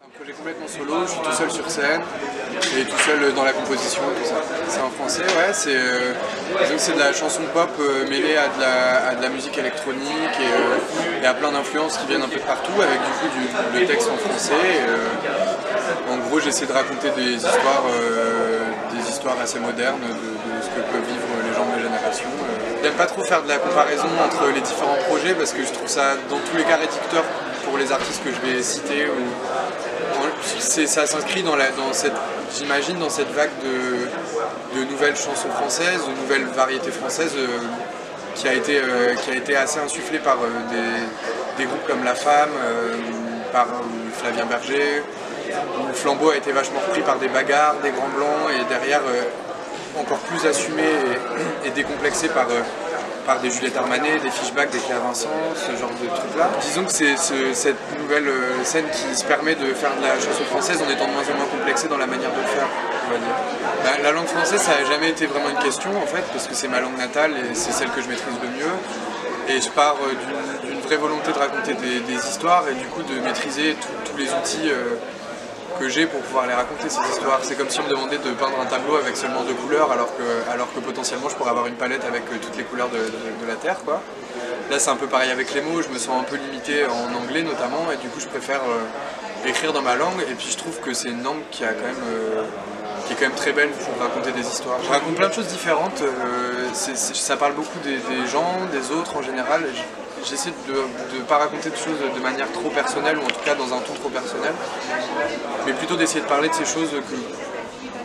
C'est un projet complètement solo, je suis tout seul sur scène et tout seul dans la composition, tout ça. C'est en français, ouais, c'est de la chanson pop mêlée à de la musique électronique et à plein d'influences qui viennent un peu de partout avec du coup le texte en français. En gros, j'essaie de raconter des histoires assez modernes de ce que peuvent vivre les gens de ma génération. J'aime pas trop faire de la comparaison entre les différents projets parce que je trouve ça dans tous les cas réducteur pour les artistes que je vais citer. Ça s'inscrit j'imagine, dans cette vague de nouvelles chansons françaises, de nouvelles variétés françaises qui a été assez insufflée par des groupes comme La Femme, par Flavien Berger, où le flambeau a été vachement repris par des bagarres, des grands blancs, et derrière encore plus assumé et décomplexé par des Juliette Armanet, des Fishback, des Claire Vincent, ce genre de trucs-là. Disons que c'est cette nouvelle scène qui se permet de faire de la chanson française en étant de moins en moins complexée dans la manière de le faire, on va dire. La langue française, ça n'a jamais été vraiment une question, en fait, parce que c'est ma langue natale et c'est celle que je maîtrise le mieux. Et je pars d'une vraie volonté de raconter des histoires et du coup de maîtriser tous les outils que j'ai pour pouvoir les raconter, ces histoires. C'est comme si on me demandait de peindre un tableau avec seulement 2 couleurs alors que potentiellement je pourrais avoir une palette avec toutes les couleurs de la Terre, quoi. Là c'est un peu pareil avec les mots, je me sens un peu limité en anglais notamment et du coup je préfère écrire dans ma langue et puis je trouve que c'est une langue qui est quand même très belle pour raconter des histoires. Je raconte plein de choses différentes, ça parle beaucoup des gens, des autres en général. J'essaie de ne pas raconter de choses de manière trop personnelle, ou en tout cas dans un ton trop personnel, mais plutôt d'essayer de parler de ces choses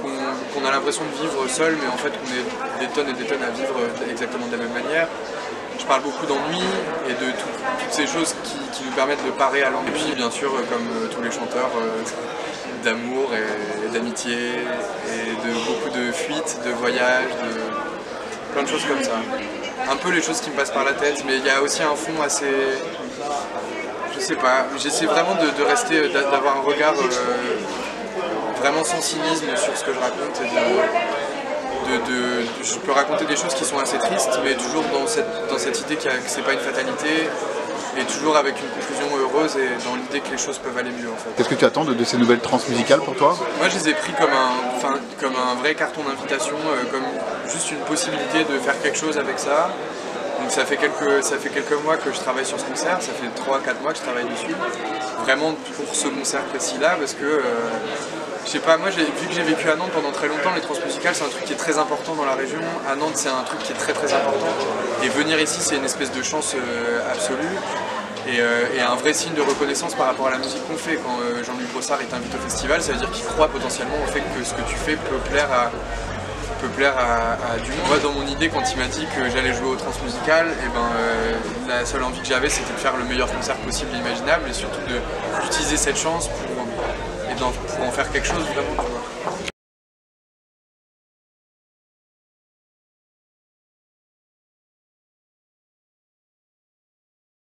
qu'on a l'impression de vivre seul, mais en fait on est des tonnes et des tonnes à vivre exactement de la même manière. Je parle beaucoup d'ennui et de toutes ces choses qui nous permettent de parer à l'ennui. Puis bien sûr, comme tous les chanteurs, d'amour et d'amitié, et de beaucoup de fuites, de voyages, de plein de choses comme ça. Un peu les choses qui me passent par la tête, mais il y a aussi un fond assez... Je sais pas, j'essaie vraiment de rester, d'avoir un regard vraiment sans cynisme sur ce que je raconte. Je peux raconter des choses qui sont assez tristes, mais toujours dans cette idée que c'est pas une fatalité, et toujours avec une conclusion heureuse et dans l'idée que les choses peuvent aller mieux en fait. Qu'est-ce que tu attends de ces nouvelles transmusicales pour toi? Moi je les ai pris comme un vrai carton d'invitation, comme juste une possibilité de faire quelque chose avec ça. Donc ça fait quelques mois que je travaille sur ce concert, ça fait 3-4 mois que je travaille dessus. Vraiment pour ce concert précis là, parce que je sais pas, moi vu que j'ai vécu à Nantes pendant très longtemps, les transmusicales c'est un truc qui est très important dans la région. À Nantes c'est un truc qui est très très important. Et venir ici c'est une espèce de chance absolue. Et un vrai signe de reconnaissance par rapport à la musique qu'on fait. Quand Jean-Luc Brossard est invité au festival, ça veut dire qu'il croit potentiellement au fait que ce que tu fais peut plaire à du monde. Moi dans mon idée quand il m'a dit que j'allais jouer au transmusical, la seule envie que j'avais c'était de faire le meilleur concert possible et imaginable et surtout d'utiliser cette chance pour en faire quelque chose vraiment.